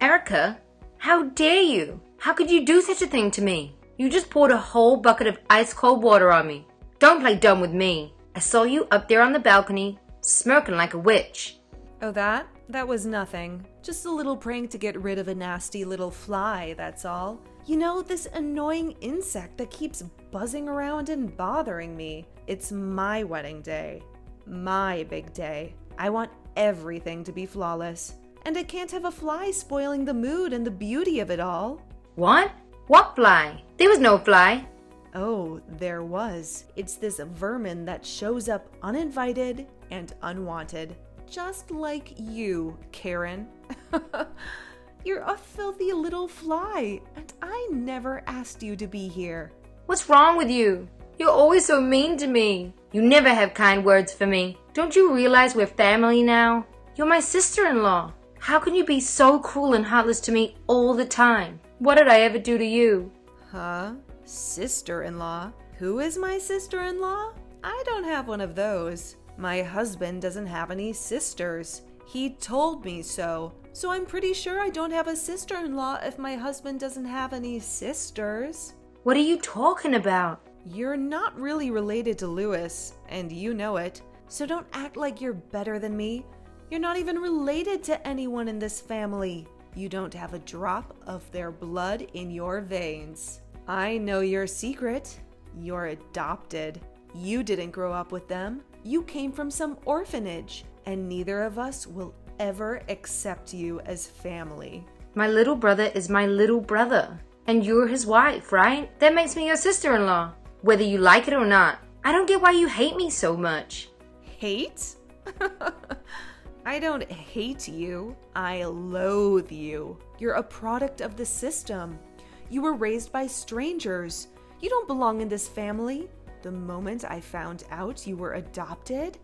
Erica, how dare you? How could you do such a thing to me? You just poured a whole bucket of ice-cold water on me. Don't play dumb with me. I saw you up there on the balcony, smirking like a witch. Oh, that was nothing. Just a little prank to get rid of a nasty little fly, that's all. You know, this annoying insect that keeps buzzing around and bothering me. It's my wedding day. My big day. I want everything to be flawless. And I can't have a fly spoiling the mood and the beauty of it all. What? What fly? There was no fly. Oh, there was. It's this vermin that shows up uninvited and unwanted. Just like you, Karen. You're a filthy little fly, and I never asked you to be here. What's wrong with you? You're always so mean to me. You never have kind words for me. Don't you realize we're family now? You're my sister-in-law. How can you be so cruel and heartless to me all the time? What did I ever do to you? Huh? Sister-in-law? Who is my sister-in-law? I don't have one of those. My husband doesn't have any sisters. He told me so. So I'm pretty sure I don't have a sister-in-law if my husband doesn't have any sisters. What are you talking about? You're not really related to Louis, and you know it. So don't act like you're better than me. You're not even related to anyone in this family. You don't have a drop of their blood in your veins. I know your secret. You're adopted. You didn't grow up with them. You came from some orphanage, and neither of us will ever accept you as family. My little brother is my little brother, and you're his wife, right? That makes me your sister-in-law, whether you like it or not. I don't get why you hate me so much. Hate? I don't hate you. I loathe you. You're a product of the system. You were raised by strangers. You don't belong in this family. The moment I found out you were adopted,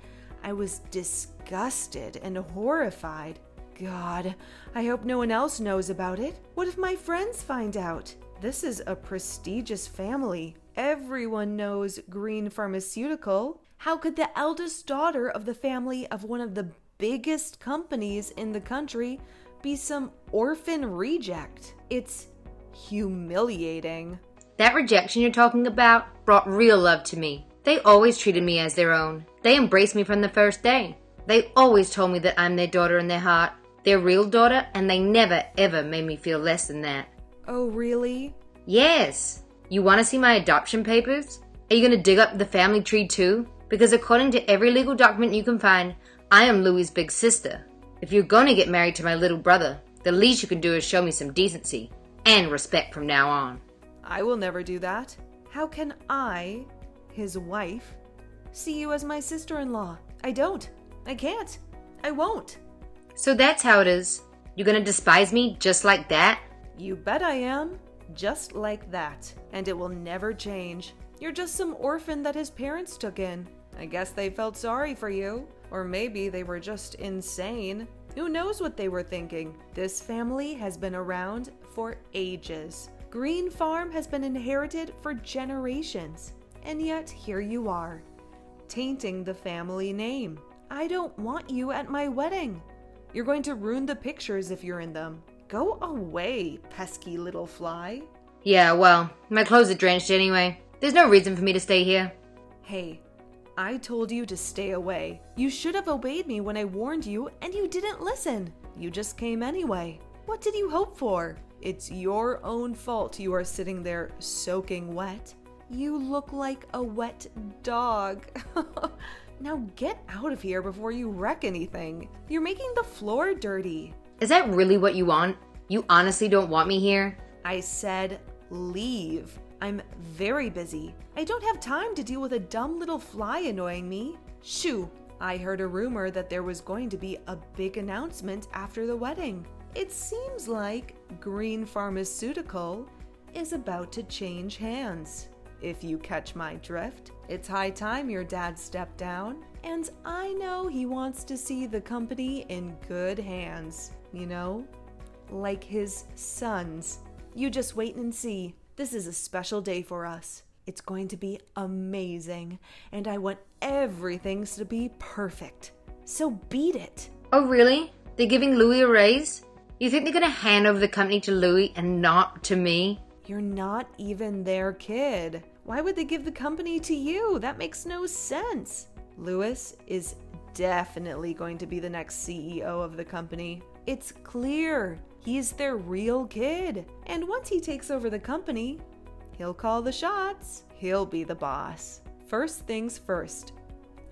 I was disgusted and horrified. God, I hope no one else knows about it. What if my friends find out? This is a prestigious family. Everyone knows Green Pharmaceutical. How could the eldest daughter of the family of one of the biggest companies in the country be some orphan reject? It's humiliating. That rejection you're talking about brought real love to me. They always treated me as their own. They embraced me from the first day. They always told me that I'm their daughter in their heart, their real daughter, and they never ever made me feel less than that. Oh, really? Yes. You want to see my adoption papers? Are you going to dig up the family tree too? Because according to every legal document you can find, I am Louis' big sister. If you're going to get married to my little brother, the least you can do is show me some decency and respect from now on. I will never do that. How can I, his wife, see you as my sister-in-law? I don't. I can't. I won't. So that's how it is. You're gonna despise me just like that? You bet I am. Just like that. And it will never change. You're just some orphan that his parents took in. I guess they felt sorry for you. Or maybe they were just insane. Who knows what they were thinking? This family has been around for ages. Green Farm has been inherited for generations. And yet here you are, tainting the family name. I don't want you at my wedding. You're going to ruin the pictures if you're in them. Go away, pesky little fly. Yeah, well, my clothes are drenched anyway. There's no reason for me to stay here. Hey, I told you to stay away. You should have obeyed me when I warned you, and you didn't listen. You just came anyway. What did you hope for? It's your own fault you are sitting there soaking wet. You look like a wet dog. Now get out of here before you wreck anything. You're making the floor dirty. Is that really what you want? You honestly don't want me here? I said leave. I'm very busy. I don't have time to deal with a dumb little fly annoying me. Shoo! I heard a rumor that there was going to be a big announcement after the wedding. It seems like Green Pharmaceutical is about to change hands. If you catch my drift, it's high time your dad stepped down, and I know he wants to see the company in good hands, you know? Like his sons. You just wait and see. This is a special day for us. It's going to be amazing, and I want everything to be perfect. So beat it. Oh really? They're giving Louis a raise? You think they're gonna hand over the company to Louis and not to me? You're not even their kid. Why would they give the company to you? That makes no sense. Louis is definitely going to be the next CEO of the company. It's clear. He's their real kid. And once he takes over the company, he'll call the shots. He'll be the boss. First things first.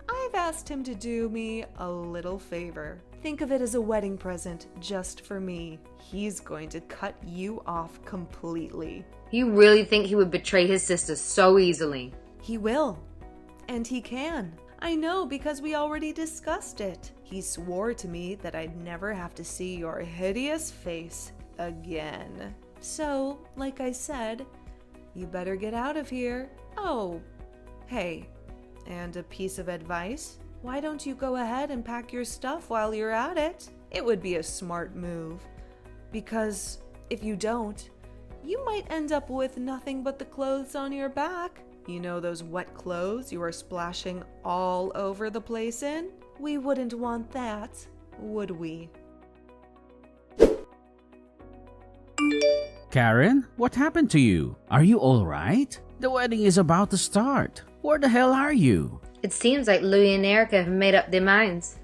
I've asked him to do me a little favor. Think of it as a wedding present just for me. He's going to cut you off completely. You really think he would betray his sister so easily? He will. And he can. I know because we already discussed it. He swore to me that I'd never have to see your hideous face again. So, like I said, you better get out of here. Oh, hey, and a piece of advice? Why don't you go ahead and pack your stuff while you're at it? It would be a smart move. Because if you don't, you might end up with nothing but the clothes on your back. You know those wet clothes you are splashing all over the place in? We wouldn't want that, would we? Karen, what happened to you? Are you all right? The wedding is about to start. Where the hell are you? It seems like Louis and Erica have made up their minds.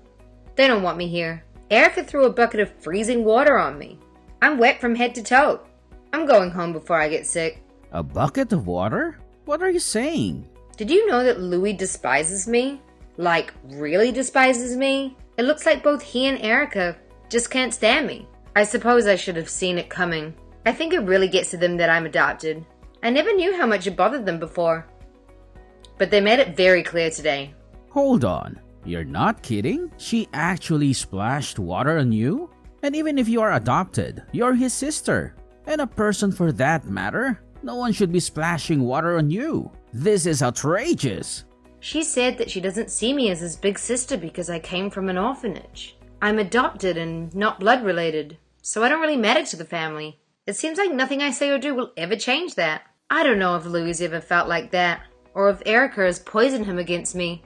They don't want me here. Erica threw a bucket of freezing water on me. I'm wet from head to toe. I'm going home before I get sick. A bucket of water? What are you saying? Did you know that Louis despises me? Like, really despises me? It looks like both he and Erica just can't stand me. I suppose I should have seen it coming. I think it really gets to them that I'm adopted. I never knew how much it bothered them before. But they made it very clear today. Hold on. You're not kidding? She actually splashed water on you? And even if you are adopted, you're his sister. And a person for that matter. No one should be splashing water on you. This is outrageous. She said that she doesn't see me as his big sister because I came from an orphanage. I'm adopted and not blood related, so I don't really matter to the family. It seems like nothing I say or do will ever change that. I don't know if Louis ever felt like that, or if Erica has poisoned him against me.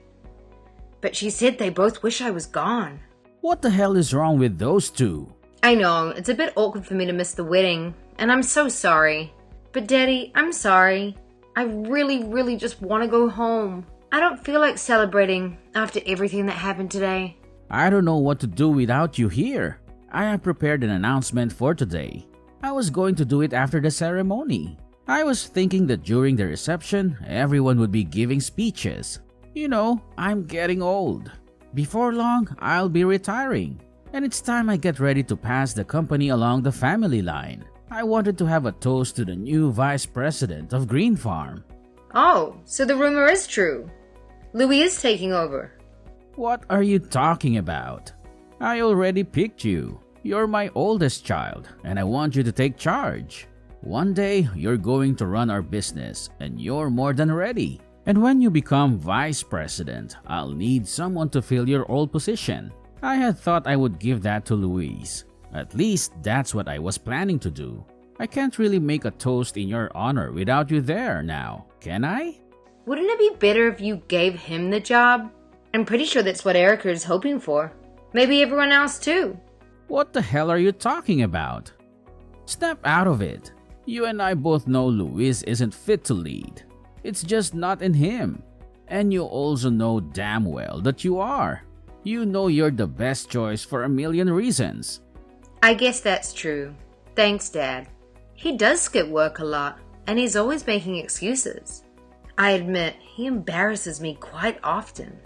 But she said they both wish I was gone. What the hell is wrong with those two? I know, it's a bit awkward for me to miss the wedding, and I'm so sorry. But Daddy, I'm sorry. I really just want to go home. I don't feel like celebrating after everything that happened today. I don't know what to do without you here. I have prepared an announcement for today. I was going to do it after the ceremony. I was thinking that during the reception, everyone would be giving speeches. You know, I'm getting old. Before long, I'll be retiring. And it's time I get ready to pass the company along the family line. I wanted to have a toast to the new vice president of Green Farm. Oh, so the rumor is true. Louis is taking over. What are you talking about? I already picked you. You're my oldest child, and I want you to take charge. One day, you're going to run our business, and you're more than ready. And when you become vice president, I'll need someone to fill your old position. I had thought I would give that to Louise. At least that's what I was planning to do. I can't really make a toast in your honor without you there now, can I? Wouldn't it be better if you gave him the job? I'm pretty sure that's what Erica is hoping for. Maybe everyone else too. What the hell are you talking about? Snap out of it. You and I both know Luis isn't fit to lead. It's just not in him. And you also know damn well that you are. You know you're the best choice for a million reasons. I guess that's true. Thanks, Dad. He does skip work a lot, and he's always making excuses. I admit, he embarrasses me quite often.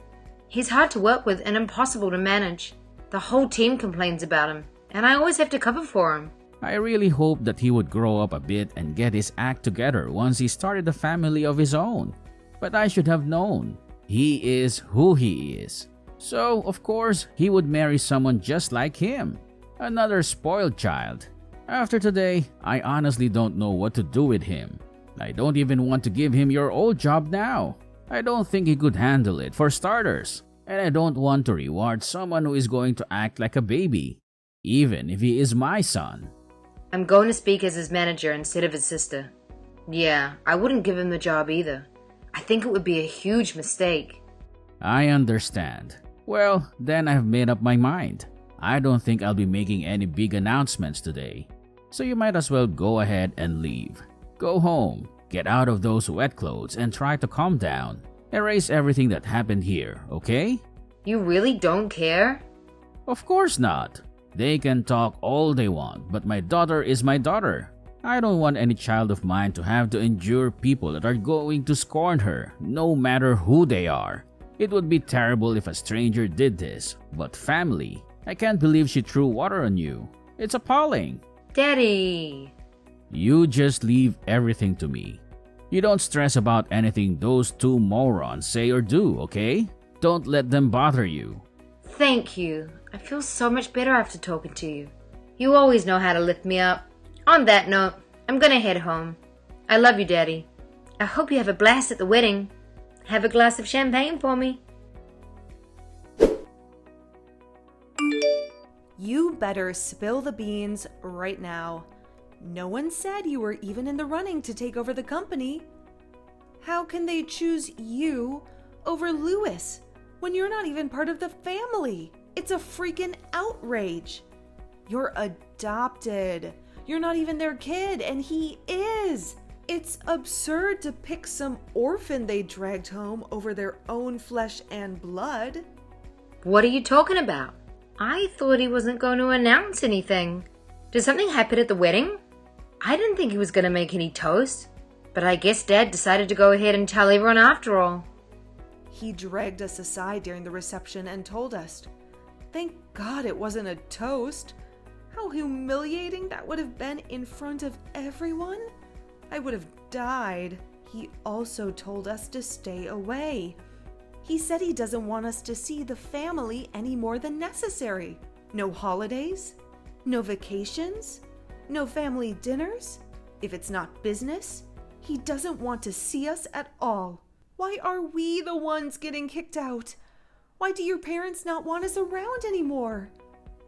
He's hard to work with and impossible to manage. The whole team complains about him, and I always have to cover for him. I really hope that he would grow up a bit and get his act together once he started a family of his own. But I should have known. He is who he is. So, of course, he would marry someone just like him. Another spoiled child. After today, I honestly don't know what to do with him. I don't even want to give him your old job now. I don't think he could handle it, for starters. And I don't want to reward someone who is going to act like a baby, even if he is my son. I'm going to speak as his manager instead of his sister. Yeah, I wouldn't give him the job either. I think it would be a huge mistake. I understand. Well, then I've made up my mind. I don't think I'll be making any big announcements today. So you might as well go ahead and leave. Go home, get out of those wet clothes, and try to calm down. Erase everything that happened here, okay? You really don't care? Of course not. They can talk all they want, but my daughter is my daughter. I don't want any child of mine to have to endure people that are going to scorn her, no matter who they are. It would be terrible if a stranger did this, but family, I can't believe she threw water on you. It's appalling. Daddy. You just leave everything to me. You don't stress about anything those two morons say or do, okay? Don't let them bother you. Thank you. I feel so much better after talking to you. You always know how to lift me up. On that note, I'm gonna head home. I love you, Daddy. I hope you have a blast at the wedding. Have a glass of champagne for me. You better spill the beans right now. No one said you were even in the running to take over the company. How can they choose you over Louis when you're not even part of the family? It's a freaking outrage. You're adopted. You're not even their kid, and he is. It's absurd to pick some orphan they dragged home over their own flesh and blood. What are you talking about? I thought he wasn't going to announce anything. Did something happen at the wedding? I didn't think he was going to make any toast, but I guess Dad decided to go ahead and tell everyone after all. He dragged us aside during the reception and told us. Thank God it wasn't a toast. How humiliating that would have been in front of everyone. I would have died. He also told us to stay away. He said he doesn't want us to see the family any more than necessary. No holidays, no vacations, no family dinners. If it's not business, he doesn't want to see us at all. Why are we the ones getting kicked out? Why do your parents not want us around anymore?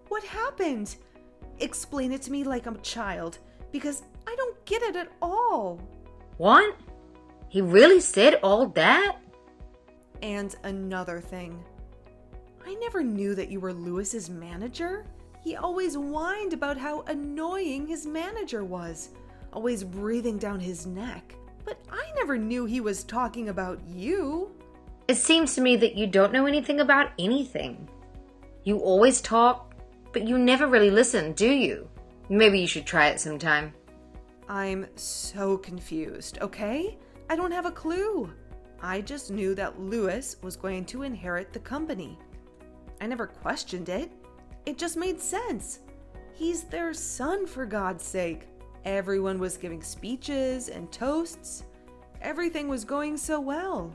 What happened? Explain it to me like I'm a child, because I don't get it at all. What? He really said all that? And another thing. I never knew that you were Louis's manager. He always whined about how annoying his manager was, always breathing down his neck. But I never knew he was talking about you. It seems to me that you don't know anything about anything. You always talk, but you never really listen, do you? Maybe you should try it sometime. I'm so confused, okay? I don't have a clue. I just knew that Louis was going to inherit the company. I never questioned it. It just made sense. He's their son, for God's sake. Everyone was giving speeches and toasts. Everything was going so well.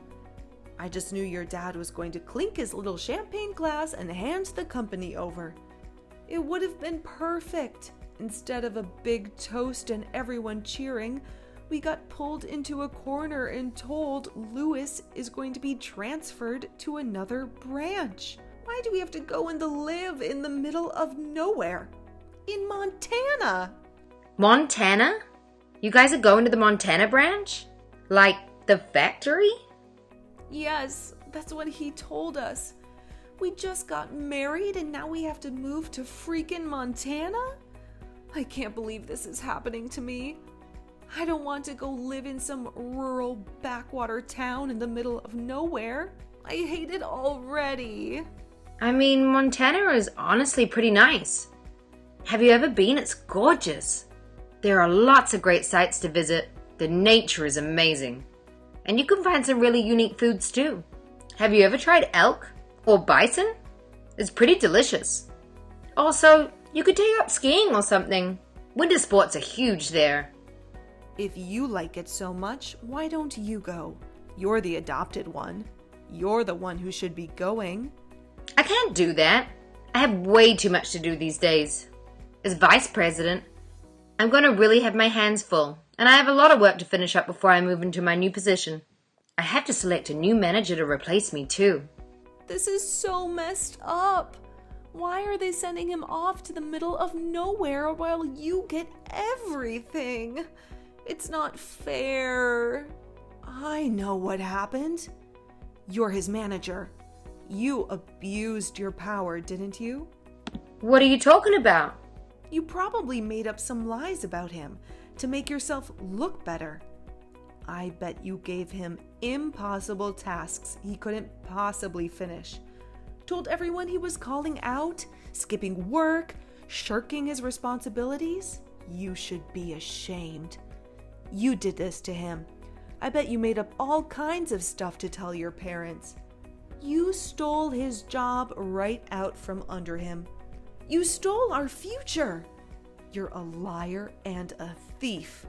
I just knew your dad was going to clink his little champagne glass and hand the company over. It would have been perfect. Instead of a big toast and everyone cheering, we got pulled into a corner and told Louis is going to be transferred to another branch. Why do we have to go and live in the middle of nowhere? In Montana! Montana? You guys are going to the Montana branch? Like the factory? Yes, that's what he told us. We just got married and now we have to move to freaking Montana? I can't believe this is happening to me. I don't want to go live in some rural backwater town in the middle of nowhere. I hate it already. I mean, Montana is honestly pretty nice. Have you ever been? It's gorgeous. There are lots of great sites to visit. The nature is amazing. And you can find some really unique foods too. Have you ever tried elk or bison? It's pretty delicious. Also, you could take up skiing or something. Winter sports are huge there. If you like it so much, why don't you go? You're the adopted one. You're the one who should be going. I can't do that. I have way too much to do these days. As vice president, I'm going to really have my hands full, and I have a lot of work to finish up before I move into my new position. I have to select a new manager to replace me too. This is so messed up. Why are they sending him off to the middle of nowhere while you get everything? It's not fair. I know what happened. You're his manager. You abused your power, didn't you? What are you talking about? You probably made up some lies about him to make yourself look better. I bet you gave him impossible tasks he couldn't possibly finish. Told everyone he was calling out, skipping work, shirking his responsibilities. You should be ashamed. You did this to him. I bet you made up all kinds of stuff to tell your parents. You stole his job right out from under him. You stole our future. You're a liar and a thief.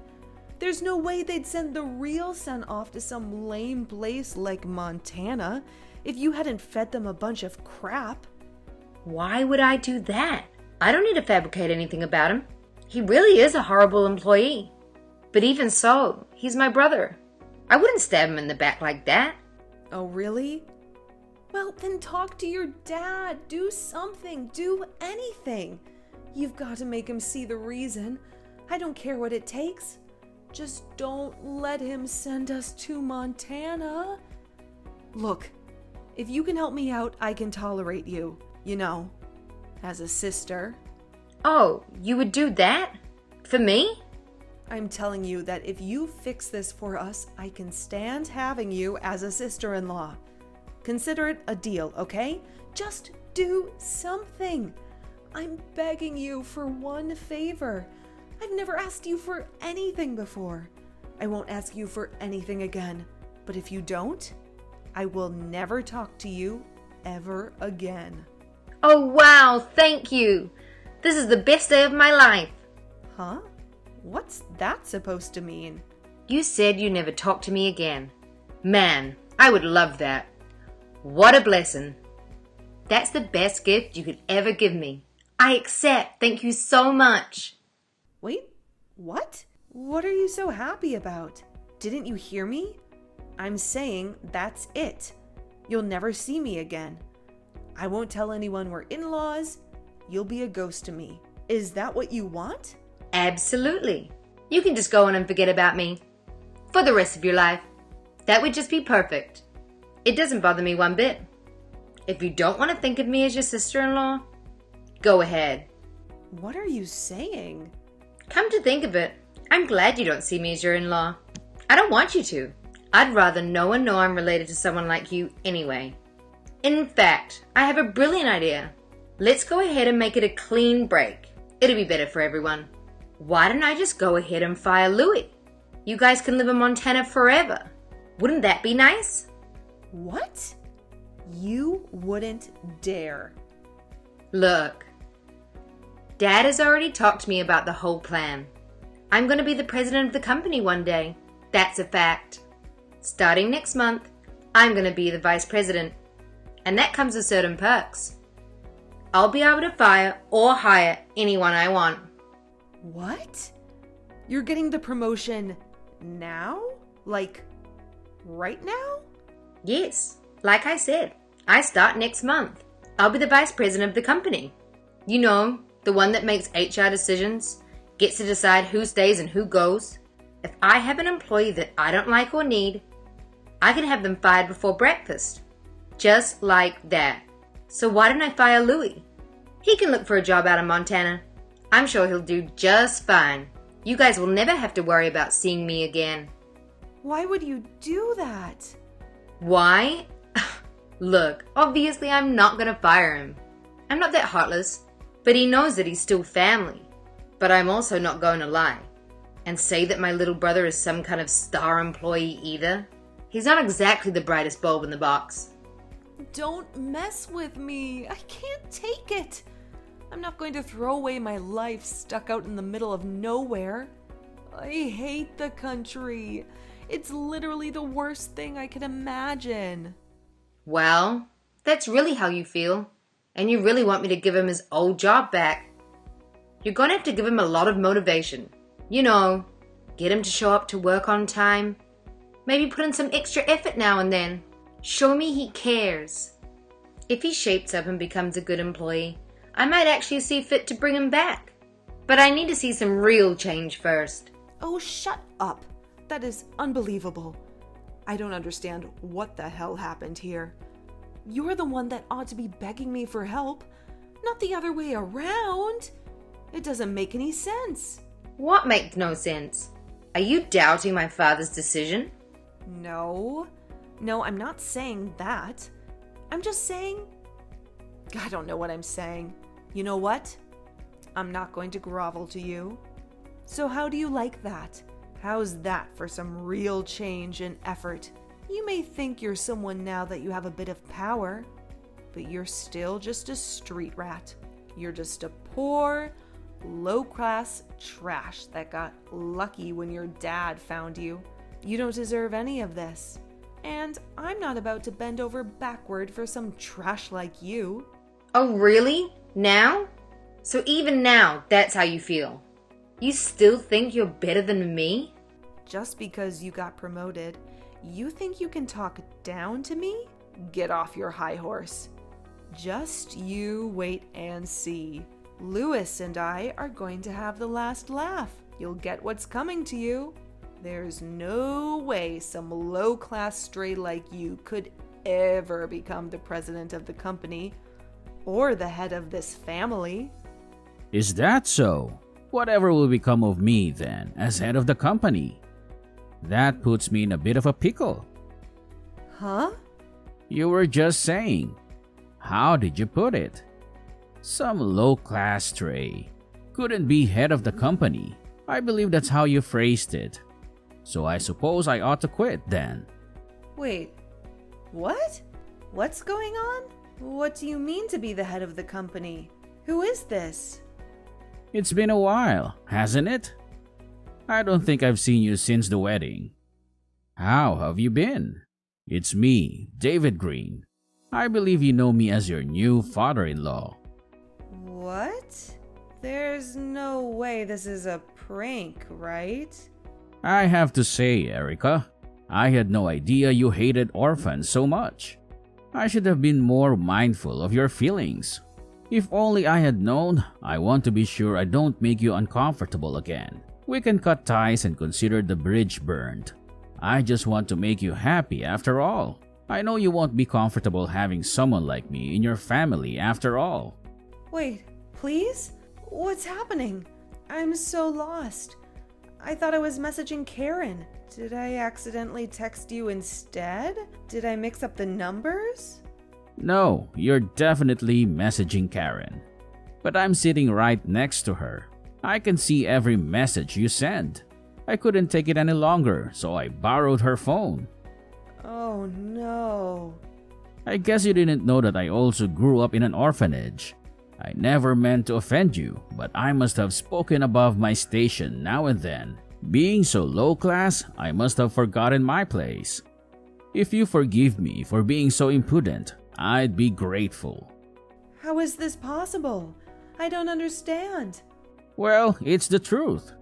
There's no way they'd send the real son off to some lame place like Montana if you hadn't fed them a bunch of crap. Why would I do that? I don't need to fabricate anything about him. He really is a horrible employee. But even so, he's my brother. I wouldn't stab him in the back like that. Oh, really? Well, then talk to your dad. Do something. Do anything. You've got to make him see the reason. I don't care what it takes. Just don't let him send us to Montana. Look, if you can help me out, I can tolerate you. You know, as a sister. Oh, you would do that? For me? I'm telling you that if you fix this for us, I can stand having you as a sister-in-law. Consider it a deal, okay? Just do something. I'm begging you for one favor. I've never asked you for anything before. I won't ask you for anything again. But if you don't, I will never talk to you ever again. Oh, wow, thank you. This is the best day of my life. Huh? What's that supposed to mean? You said you never talk to me again. Man, I would love that. What a blessing. That's the best gift you could ever give me. I accept. Thank you so much. Wait, what? What are you so happy about? Didn't you hear me? I'm saying that's it. You'll never see me again. I won't tell anyone we're in-laws. You'll be a ghost to me. Is that what you want? Absolutely. You can just go on and forget about me. For the rest of your life. That would just be perfect. It doesn't bother me one bit. If you don't want to think of me as your sister-in-law, go ahead. What are you saying? Come to think of it, I'm glad you don't see me as your in-law. I don't want you to. I'd rather no one know I'm related to someone like you anyway. In fact, I have a brilliant idea. Let's go ahead and make it a clean break. It'll be better for everyone. Why don't I just go ahead and fire Louis? You guys can live in Montana forever. Wouldn't that be nice? What? You wouldn't dare. Look, Dad has already talked to me about the whole plan. I'm going to be the president of the company one day. That's a fact. Starting next month, I'm going to be the vice president. And that comes with certain perks. I'll be able to fire or hire anyone I want. What? You're getting the promotion now? Like, right now? Yes, like I said, I start next month. I'll be the vice president of the company. You know, the one that makes HR decisions, gets to decide who stays and who goes. If I have an employee that I don't like or need, I can have them fired before breakfast. Just like that. So why don't I fire Louis? He can look for a job out in Montana. I'm sure he'll do just fine. You guys will never have to worry about seeing me again. Why would you do that? Why? Look, obviously I'm not gonna fire him. I'm not that heartless, but he knows that he's still family. But I'm also not going to lie and say that my little brother is some kind of star employee either. He's not exactly the brightest bulb in the box. Don't mess with me. I can't take it. I'm not going to throw away my life stuck out in the middle of nowhere. I hate the country. It's literally the worst thing I can imagine. Well, that's really how you feel. And you really want me to give him his old job back. You're going to have to give him a lot of motivation. You know, get him to show up to work on time. Maybe put in some extra effort now and then. Show me he cares. If he shapes up and becomes a good employee, I might actually see fit to bring him back. But I need to see some real change first. Oh, shut up. That is unbelievable. I don't understand what the hell happened here. You're the one that ought to be begging me for help. not the other way around. It doesn't make any sense. What makes no sense? Are you doubting my father's decision? No, I'm not saying that. I'm just saying, I don't know what I'm saying. You know what? I'm not going to grovel to you. So how do you like that? How's that for some real change and effort? You may think you're someone now that you have a bit of power, but you're still just a street rat. You're just a poor, low-class trash that got lucky when your dad found you. You don't deserve any of this. And I'm not about to bend over backward for some trash like you. Oh, really? Now? So even now, that's how you feel? You still think you're better than me? Just because you got promoted, you think you can talk down to me? Get off your high horse. Just you wait and see. Lewis and I are going to have the last laugh. You'll get what's coming to you. There's no way some low-class stray like you could ever become the president of the company or the head of this family. Is that so? Whatever will become of me then, as head of the company? That puts me in a bit of a pickle. Huh? You were just saying. How did you put it? Some low-class stray couldn't be head of the company. I believe that's how you phrased it. So I suppose I ought to quit then. Wait, what? What's going on? What do you mean to be the head of the company? Who is this? It's been a while, hasn't it? I don't think I've seen you since the wedding. How have you been? It's me, David Green. I believe you know me as your new father-in-law. What? There's no way this is a prank, right? I have to say, Erica, I had no idea you hated orphans so much. I should have been more mindful of your feelings. If only I had known, I want to be sure I don't make you uncomfortable again. We can cut ties and consider the bridge burned. I just want to make you happy after all. I know you won't be comfortable having someone like me in your family after all. Wait, please? What's happening? I'm so lost. I thought I was messaging Karen. Did I accidentally text you instead? Did I mix up the numbers? No, you're definitely messaging Karen. But I'm sitting right next to her. I can see every message you send. I couldn't take it any longer, so I borrowed her phone. Oh no. I guess you didn't know that I also grew up in an orphanage. I never meant to offend you, but I must have spoken above my station now and then. Being so low class, I must have forgotten my place. If you forgive me for being so impudent, I'd be grateful. How is this possible? I don't understand. Well, it's the truth.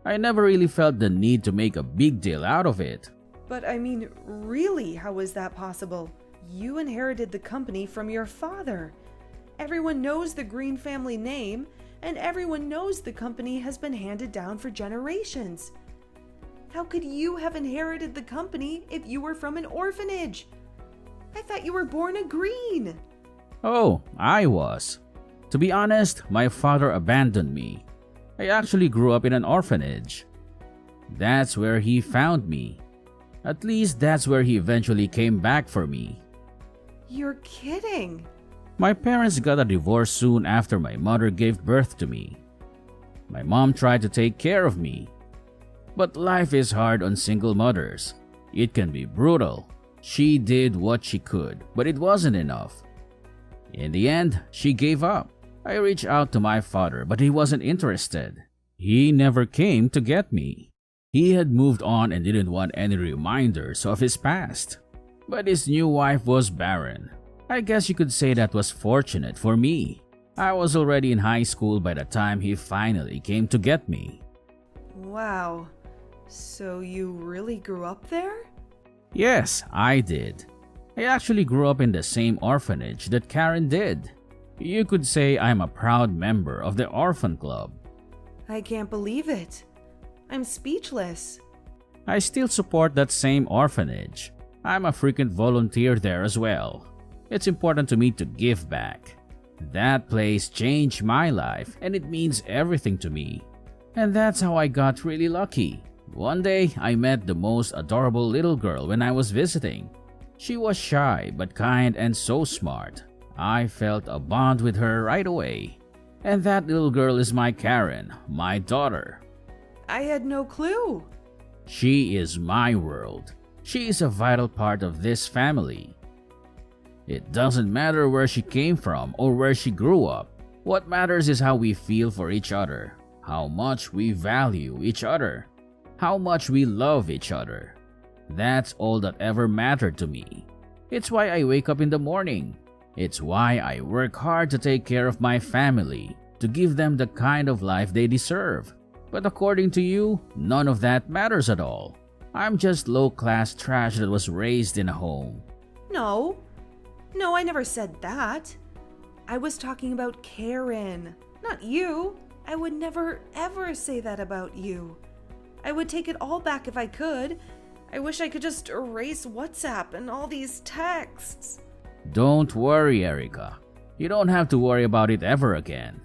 I never really felt the need to make a big deal out of it. But I mean, really, how is that possible? You inherited the company from your father. Everyone knows the Green family name, and everyone knows the company has been handed down for generations. How could you have inherited the company if you were from an orphanage? I thought you were born a Green. Oh, I was. To be honest, my father abandoned me. I actually grew up in an orphanage. That's where he found me. At least that's where he eventually came back for me. You're kidding. My parents got a divorce soon after my mother gave birth to me. My mom tried to take care of me. But life is hard on single mothers. It can be brutal. She did what she could, but it wasn't enough. In the end, she gave up. I reached out to my father, but he wasn't interested. He never came to get me. He had moved on and didn't want any reminders of his past. But his new wife was barren. I guess you could say that was fortunate for me. I was already in high school by the time he finally came to get me. Wow. So you really grew up there? Yes, I did. I actually grew up in the same orphanage that Karen did. You could say I'm a proud member of the orphan club. I can't believe it. I'm speechless. I still support that same orphanage. I'm a frequent volunteer there as well. It's important to me to give back. That place changed my life and it means everything to me. And that's how I got really lucky. One day, I met the most adorable little girl when I was visiting. She was shy but kind and so smart. I felt a bond with her right away. And that little girl is my Karen, my daughter. I had no clue. She is my world. She is a vital part of this family. It doesn't matter where she came from or where she grew up. What matters is how we feel for each other, how much we value each other, how much we love each other. That's all that ever mattered to me. It's why I wake up in the morning. It's why I work hard to take care of my family, to give them the kind of life they deserve. But according to you, none of that matters at all. I'm just low-class trash that was raised in a home. No, I never said that. I was talking about Karen, not you. I would never, ever say that about you. I would take it all back if I could. I wish I could just erase WhatsApp and all these texts. Don't worry, Erica. You don't have to worry about it ever again.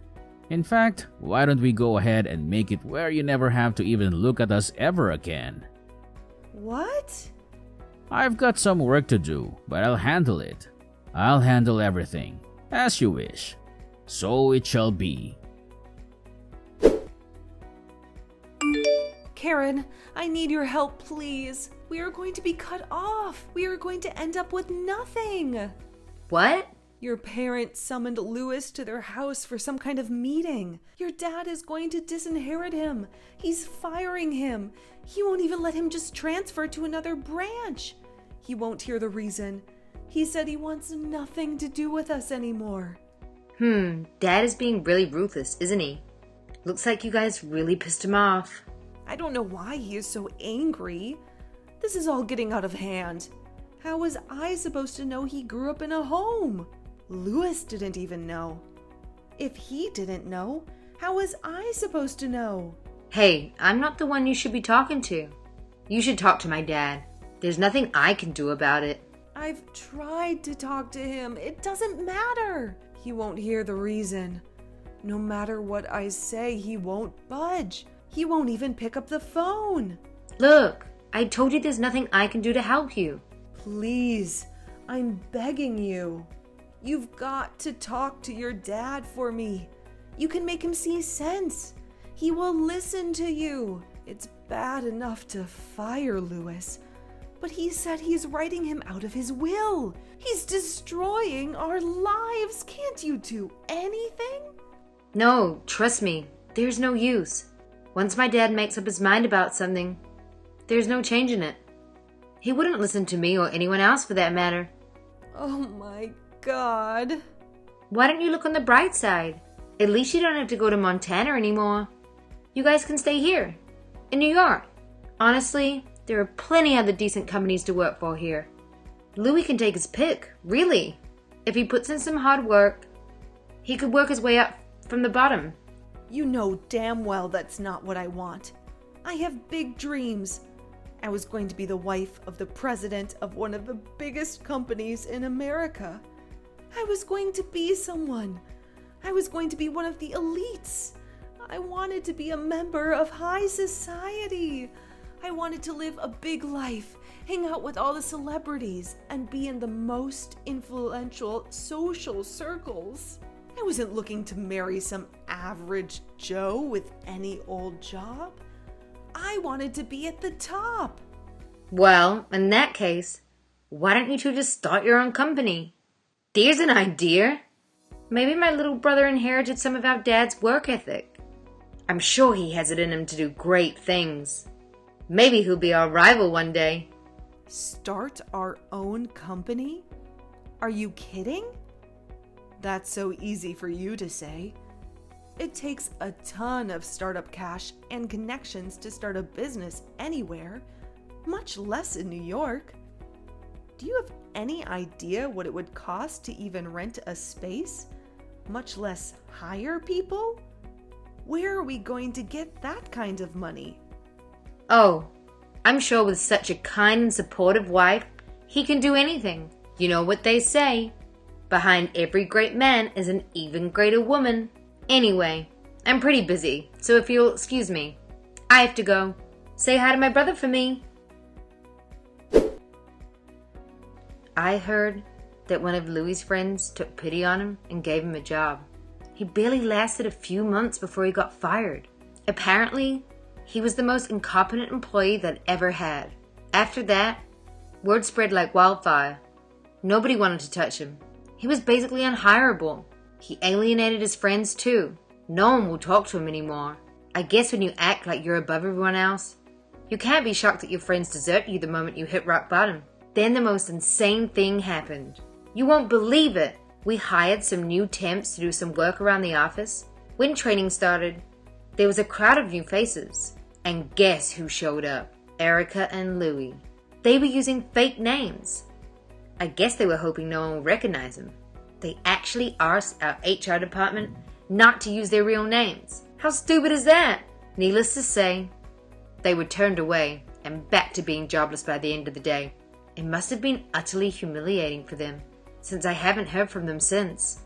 In fact, why don't we go ahead and make it where you never have to even look at us ever again? What? I've got some work to do, but I'll handle it. I'll handle everything, as you wish. So it shall be. Karen, I need your help, please. We are going to be cut off. We are going to end up with nothing. What? Your parents summoned Louis to their house for some kind of meeting. Your dad is going to disinherit him. He's firing him. He won't even let him just transfer to another branch. He won't hear the reason. He said he wants nothing to do with us anymore. Dad is being really ruthless, isn't he? Looks like you guys really pissed him off. I don't know why he is so angry. This is all getting out of hand. How was I supposed to know he grew up in a home? Louis didn't even know. If he didn't know, how was I supposed to know? Hey, I'm not the one you should be talking to. You should talk to my dad. There's nothing I can do about it. I've tried to talk to him. It doesn't matter. He won't hear the reason. No matter what I say, he won't budge. He won't even pick up the phone. Look, I told you there's nothing I can do to help you. Please, I'm begging you. You've got to talk to your dad for me. You can make him see sense. He will listen to you. It's bad enough to fire Louis, but he said he's writing him out of his will. He's destroying our lives. Can't you do anything? No, trust me, there's no use. Once my dad makes up his mind about something, there's no changing it. He wouldn't listen to me or anyone else for that matter. Oh my God. Why don't you look on the bright side? At least you don't have to go to Montana anymore. You guys can stay here, in New York. Honestly, there are plenty other decent companies to work for here. Louis can take his pick, really. If he puts in some hard work, he could work his way up from the bottom. You know damn well that's not what I want. I have big dreams. I was going to be the wife of the president of one of the biggest companies in America. I was going to be someone. I was going to be one of the elites. I wanted to be a member of high society. I wanted to live a big life, hang out with all the celebrities, and be in the most influential social circles. I wasn't looking to marry some average Joe with any old job. I wanted to be at the top. Well, in that case, why don't you two just start your own company? There's an idea. Maybe my little brother inherited some of our dad's work ethic. I'm sure he has it in him to do great things. Maybe he'll be our rival one day. Start our own company? Are you kidding? That's so easy for you to say. It takes a ton of startup cash and connections to start a business anywhere, much less in New York. Do you have any idea what it would cost to even rent a space, much less hire people? Where are we going to get that kind of money? Oh, I'm sure with such a kind and supportive wife, he can do anything. You know what they say. Behind every great man is an even greater woman. Anyway, I'm pretty busy, so if you'll excuse me, I have to go. Say hi to my brother for me. I heard that one of Louis' friends took pity on him and gave him a job. He barely lasted a few months before he got fired. Apparently, he was the most incompetent employee that ever had. After that, word spread like wildfire. Nobody wanted to touch him. He was basically unhireable. He alienated his friends too. No one will talk to him anymore. I guess when you act like you're above everyone else, you can't be shocked that your friends desert you the moment you hit rock bottom. Then the most insane thing happened. You won't believe it. We hired some new temps to do some work around the office. When training started, there was a crowd of new faces. And guess who showed up? Erica and Louis. They were using fake names. I guess they were hoping no one would recognize them. They actually asked our HR department not to use their real names. How stupid is that? Needless to say, they were turned away and back to being jobless by the end of the day. It must have been utterly humiliating for them, since I haven't heard from them since.